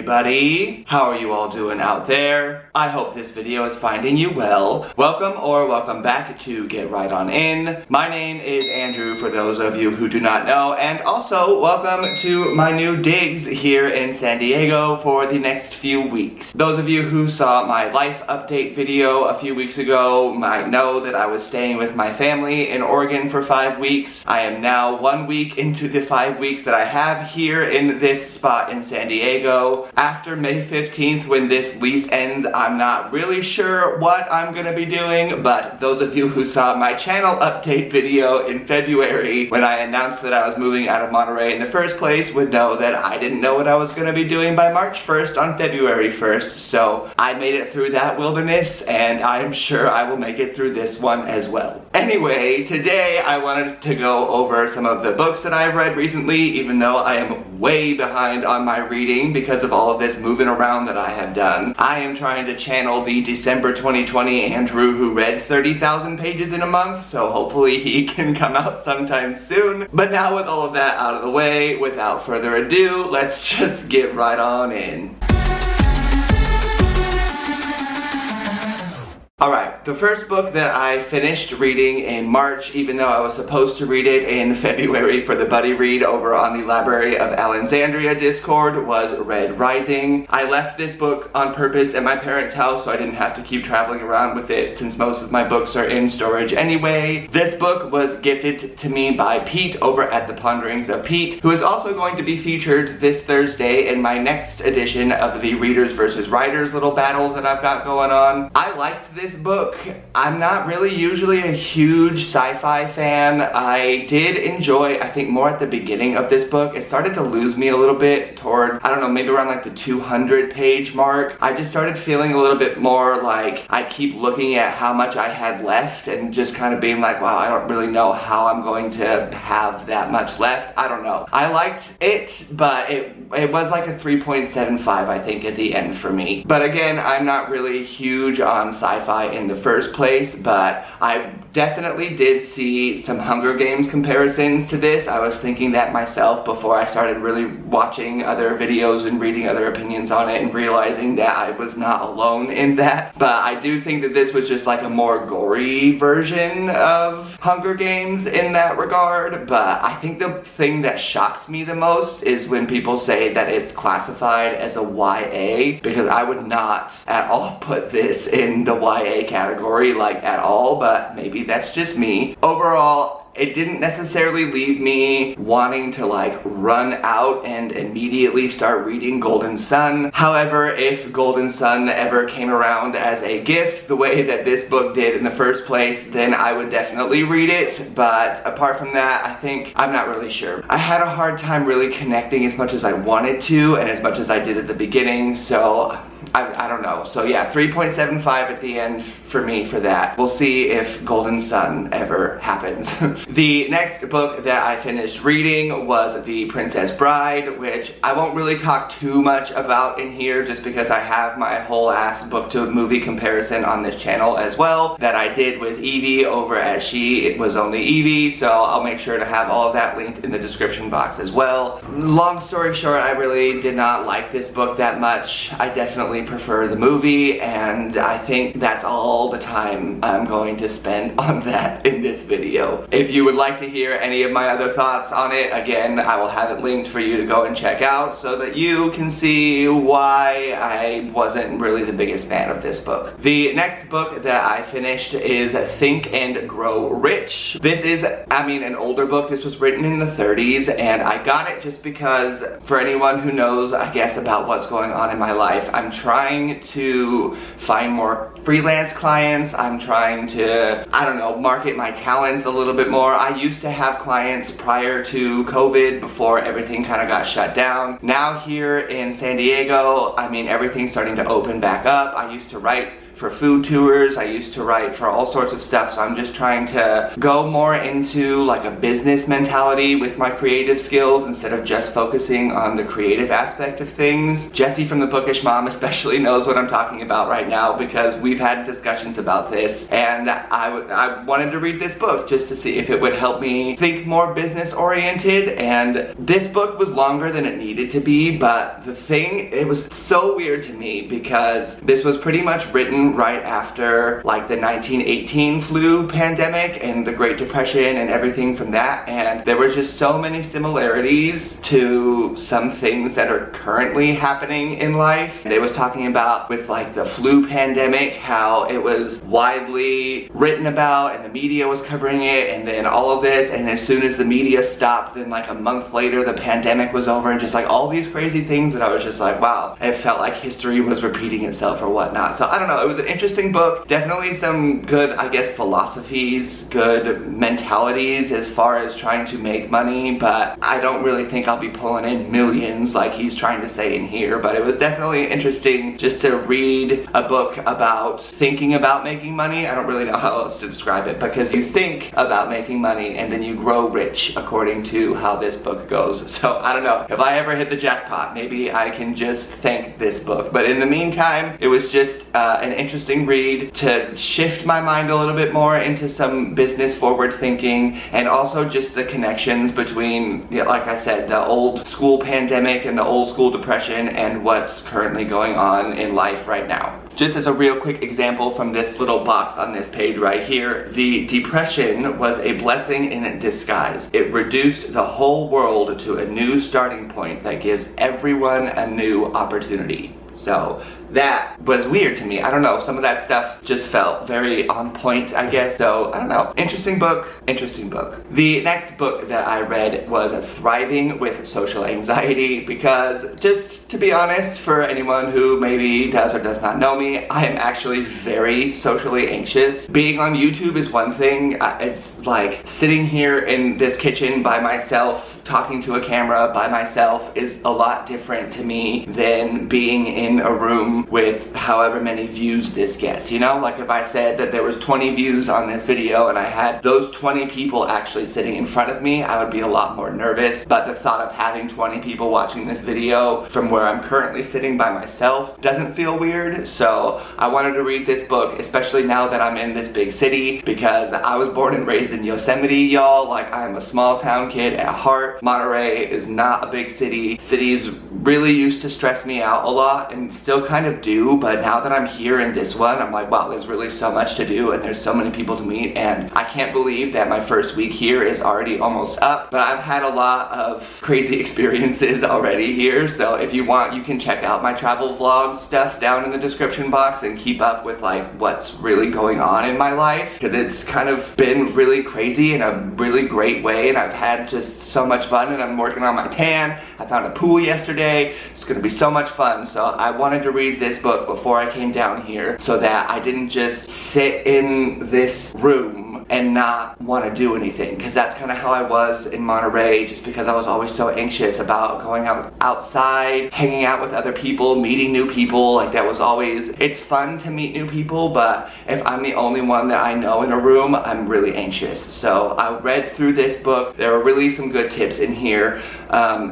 everybody. How are you all doing out there? I hope this video is finding you well. Welcome or welcome back to Get Right On In. My name is Andrew for those of you who do not know, and also welcome to my new digs here in San Diego for the next few weeks. Those of you who saw my life update video a few weeks ago might know that I was staying with my family in Oregon for 5 weeks. I am now 1 week into the 5 weeks that I have here in this spot in San Diego. After May 15th, when this lease ends, I'm not really sure what I'm gonna be doing, but those of you who saw my channel update video in February when I announced that I was moving out of Monterey in the first place would know that I didn't know what I was gonna be doing by March 1st on February 1st, so I made it through that wilderness, and I am sure I will make it through this one as well. Anyway, today I wanted to go over some of the books that I've read recently, even though I am way behind on my reading because of all of this moving around that I have done. I am trying to channel the December 2020 Andrew who read 30,000 pages in a month, so hopefully he can come out sometime soon. But now with all of that out of the way, without further ado, let's just get right on in. Alright, the first book that I finished reading in March, even though I was supposed to read it in February for the buddy read over on the Library of Alexandria Discord, was Red Rising. I left this book on purpose at my parents' house so I didn't have to keep traveling around with it since most of my books are in storage anyway. This book was gifted to me by Pete over at The Ponderings of Pete, who is also going to be featured this Thursday in my next edition of the Readers versus Writers little battles that I've got going on. I liked this book. I'm not really usually a huge sci-fi fan. I did enjoy, I think, more at the beginning of this book. It started to lose me a little bit toward, I don't know, maybe around like the 200 page mark. I just started feeling a little bit more like I keep looking at how much I had left and just kind of being like, wow, I don't really know how I'm going to have that much left. I don't know. I liked it, but it was like a 3.75, I think, at the end for me. But again, I'm not really huge on sci-fi in the first place, but I definitely did see some Hunger Games comparisons to this. I was thinking that myself before I started really watching other videos and reading other opinions on it and realizing that I was not alone in that. But I do think that this was just like a more gory version of Hunger Games in that regard. But I think the thing that shocks me the most is when people say that it's classified as a YA, because I would not at all put this in the YA category, like at all, but maybe that's just me. Overall, it didn't necessarily leave me wanting to like run out and immediately start reading Golden Sun. However, if Golden Sun ever came around as a gift the way that this book did in the first place, then I would definitely read it. But apart from that, I think I'm not really sure. I had a hard time really connecting as much as I wanted to and as much as I did at the beginning, so I don't know. So yeah, 3.75 at the end for me for that. We'll see if Golden Sun ever happens. The next book that I finished reading was The Princess Bride, which I won't really talk too much about in here just because I have my whole ass book to movie comparison on this channel as well that I did with Evie over at It Was Only Evie, so I'll make sure to have all of that linked in the description box as well. Long story short, I really did not like this book that much. I definitely prefer the movie, and I think that's all the time I'm going to spend on that in this video. If you would like to hear any of my other thoughts on it, again, I will have it linked for you to go and check out so that you can see why I wasn't really the biggest fan of this book. The next book that I finished is Think and Grow Rich. This is, I mean, an older book. This was written in the 30s, and I got it just because, for anyone who knows, I guess, about what's going on in my life, I'm trying to find more freelance clients. I'm trying to, I don't know, market my talents a little bit more. I used to have clients prior to COVID, before everything kind of got shut down. Now here in San Diego, I mean, everything's starting to open back up. I used to write for food tours, I used to write for all sorts of stuff, so I'm just trying to go more into like a business mentality with my creative skills instead of just focusing on the creative aspect of things. Jessie from The Bookish Mom especially knows what I'm talking about right now because we've had discussions about this, and I wanted to read this book just to see if it would help me think more business oriented. And this book was longer than it needed to be, but it was so weird to me because this was pretty much written right after like the 1918 flu pandemic and the Great Depression and everything from that, and there were just so many similarities to some things that are currently happening in life. And it was talking about with like the flu pandemic, how it was widely written about and the media was covering it, and then all of this, and as soon as the media stopped, then like a month later the pandemic was over, and just like all these crazy things that I was just like, wow, it felt like history was repeating itself or whatnot. So I don't know, it was an interesting book. Definitely some good, I guess, philosophies, good mentalities as far as trying to make money, but I don't really think I'll be pulling in millions like he's trying to say in here. But it was definitely interesting just to read a book about thinking about making money. I don't really know how else to describe it, because you think about making money and then you grow rich according to how this book goes. So I don't know, if I ever hit the jackpot, maybe I can just thank this book. But in the meantime, it was just an interesting read to shift my mind a little bit more into some business forward thinking, and also just the connections between, like I said, the old school pandemic and the old school depression and what's currently going on in life right now. Just as a real quick example from this little box on this page right here, the Depression was a blessing in disguise. It reduced the whole world to a new starting point that gives everyone a new opportunity. So that was weird to me. I don't know, some of that stuff just felt very on point, I guess. So I don't know, interesting book, interesting book. The next book that I read was Thriving with Social Anxiety, because just to be honest, for anyone who maybe does or does not know me, I am actually very socially anxious. Being on YouTube is one thing. It's like sitting here in this kitchen by myself, talking to a camera by myself is a lot different to me than being in a room with however many views this gets, you know? Like if I said that there was 20 views on this video and I had those 20 people actually sitting in front of me, I would be a lot more nervous. But the thought of having 20 people watching this video from where I'm currently sitting by myself doesn't feel weird. So I wanted to read this book, especially now that I'm in this big city, because I was born and raised in Yosemite, y'all. Like, I'm a small town kid at heart. Monterey is not a big city. Cities really used to stress me out a lot and still kind of do, but now that I'm here in this one, I'm like, wow, there's really so much to do and there's so many people to meet, and I can't believe that my first week here is already almost up. But I've had a lot of crazy experiences already here, so if you want, you can check out my travel vlog stuff down in the description box and keep up with like what's really going on in my life, because it's kind of been really crazy in a really great way, and I've had just so much fun, and I'm working on my tan. I found a pool yesterday. It's gonna be so much fun. So I wanted to read this book before I came down here so that I didn't just sit in this room and not want to do anything, because that's kind of how I was in Monterey, just because I was always so anxious about going outside, hanging out with other people, meeting new people. Like that was always, it's fun to meet new people, but if I'm the only one that I know in a room, I'm really anxious. So I read through this book. There are really some good tips in here.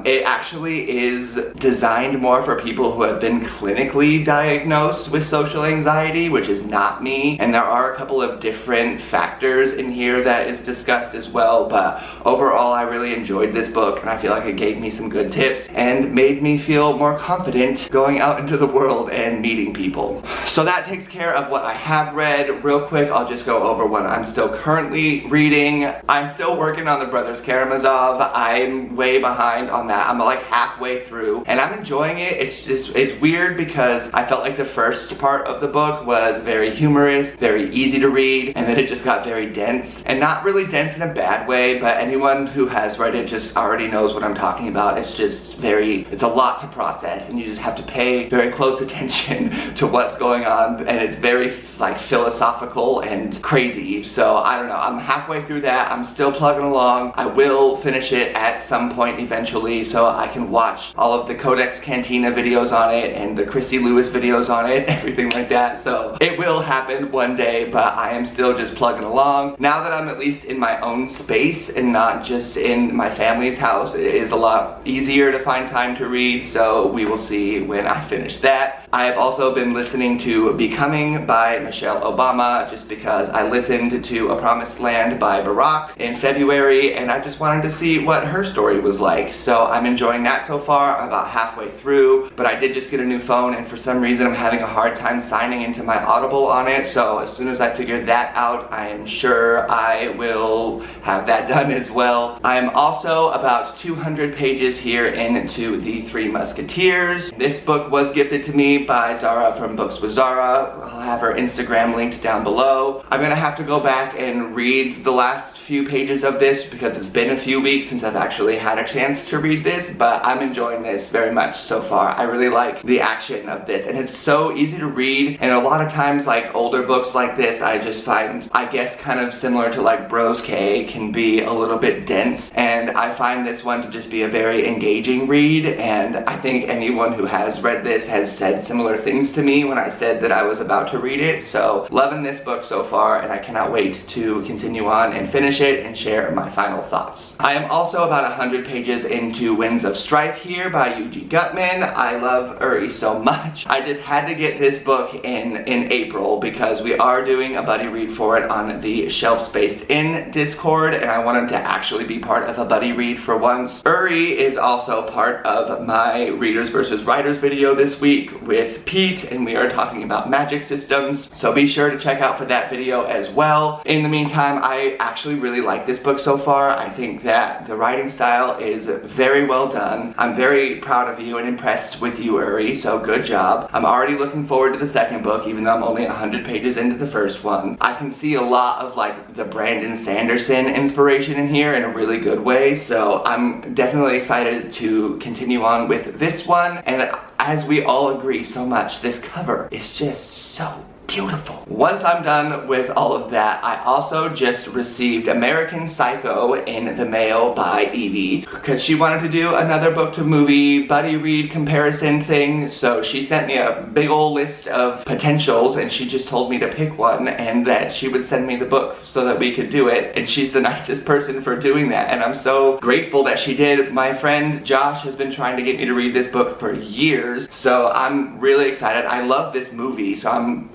It actually is designed more for people who have been clinically diagnosed with social anxiety, which is not me. And there are a couple of different factors in here that is discussed as well, but overall I really enjoyed this book, and I feel like it gave me some good tips and made me feel more confident going out into the world and meeting people. So that takes care of what I have read. Real quick, I'll just go over what I'm still currently reading. I'm still working on the Brothers Karamazov. I'm way behind on that. I'm like halfway through and I'm enjoying it. It's weird because I felt like the first part of the book was very humorous, very easy to read, and then it just got very very dense, and not really dense in a bad way, but anyone who has read it just already knows what I'm talking about. It's just it's a lot to process, and you just have to pay very close attention to what's going on, and it's very like philosophical and crazy. So I don't know, I'm halfway through that. I'm still plugging along. I will finish it at some point eventually, so I can watch all of the Codex Cantina videos on it and the Christy Lewis videos on it, everything like that. So it will happen one day, but I am still just plugging along. Now that I'm at least in my own space and not just in my family's house, it is a lot easier to find time to read, so we will see when I finish that. I have also been listening to Becoming by Michelle Obama, just because I listened to A Promised Land by Barack in February, and I just wanted to see what her story was like. So I'm enjoying that so far. I'm about halfway through, but I did just get a new phone, and for some reason I'm having a hard time signing into my Audible on it, so as soon as I figure that out, I am sure I will have that done as well. I am also about 200 pages here into The Three Musketeers. This book was gifted to me by Zara from Books with Zara. I'll have her Instagram linked down below. I'm gonna have to go back and read the last few pages of this because it's been a few weeks since I've actually had a chance to read this, but I'm enjoying this very much so far. I really like the action of this, and it's so easy to read, and a lot of times like older books like this I just find, I guess kind of similar to like Bros K, can be a little bit dense, and I find this one to just be a very engaging read, and I think anyone who has read this has said similar things to me when I said that I was about to read it. So loving this book so far, and I cannot wait to continue on and finish it and share my final thoughts. I am also about 100 pages into Winds of Strife here by U.G. Gutman. I love Uri so much. I just had to get this book in April because we are doing a buddy read for it on the Shelf Spaced In Discord, and I wanted to actually be part of a buddy read for once. Uri is also part of my Readers versus Writers video this week with Pete, and we are talking about magic systems, so be sure to check out for that video as well. In the meantime, I actually really like this book so far. I think that the writing style is very well done. I'm very proud of you and impressed with you, Uri, so good job. I'm already looking forward to the second book, even though I'm only 100 pages into the first one. I can see a lot of like the Brandon Sanderson inspiration in here in a really good way, so I'm definitely excited to continue on with this one. And as we all agree so much, this cover is just so beautiful. Once I'm done with all of that, I also just received American Psycho in the mail by Evie because she wanted to do another book to movie buddy read comparison thing, so she sent me a big old list of potentials, and she just told me to pick one and that she would send me the book so that we could do it, and she's the nicest person for doing that, and I'm so grateful that she did. My friend Josh has been trying to get me to read this book for years, so I'm really excited. I love this movie, so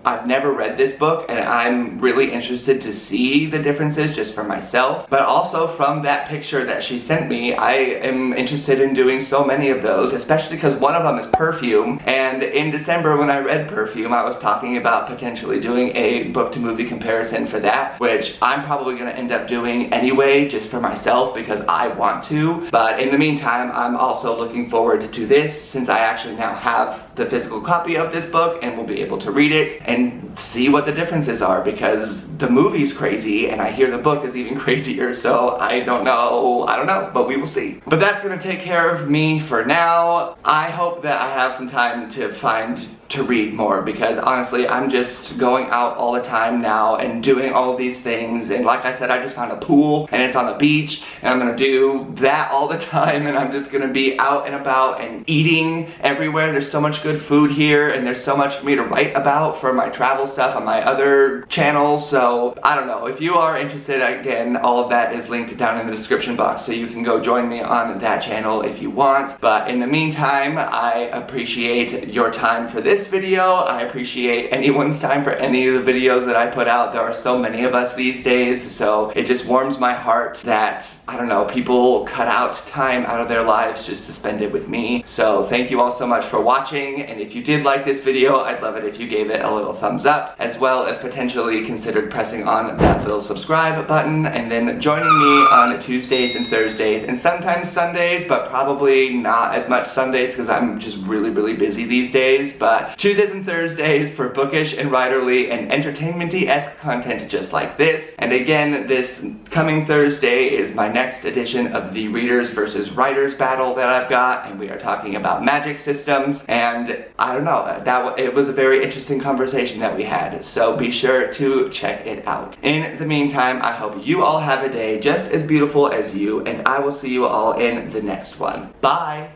I've never read this book, and I'm really interested to see the differences just for myself, but also from that picture that she sent me, I am interested in doing so many of those, especially because one of them is Perfume, and in December when I read Perfume, I was talking about potentially doing a book to movie comparison for that, which I'm probably going to end up doing anyway, just for myself because I want to, but in the meantime, I'm also looking forward to this since I actually now have the physical copy of this book and will be able to read it and see what the differences are, because the movie's crazy and I hear the book is even crazier, so I don't know, but we will see. But that's gonna take care of me for now. I hope that I have some time to read more, because honestly I'm just going out all the time now and doing all of these things, and like I said, I just found a pool and it's on the beach and I'm gonna do that all the time, and I'm just gonna be out and about and eating everywhere. There's so much good food here, and there's so much for me to write about for my travel stuff on my other channels, so I don't know. If you are interested, again, all of that is linked down in the description box, so you can go join me on that channel if you want. But in the meantime, I appreciate your time for this video. I appreciate anyone's time for any of the videos that I put out. There are so many of us these days, so it just warms my heart that, I don't know, people cut out time out of their lives just to spend it with me. So thank you all so much for watching, and if you did like this video, I'd love it if you gave it a little thumbs thumbs up, as well as potentially considered pressing on that little subscribe button, and then joining me on Tuesdays and Thursdays, and sometimes Sundays, but probably not as much Sundays because I'm just really busy these days. But Tuesdays and Thursdays for bookish and writerly and entertainment-y-esque content just like this. And again, this coming Thursday is my next edition of the Readers versus Writers battle that I've got, and we are talking about magic systems. And I don't know, it was a very interesting conversation that we had, so be sure to check it out. In the meantime, I hope you all have a day just as beautiful as you, and I will see you all in the next one. Bye!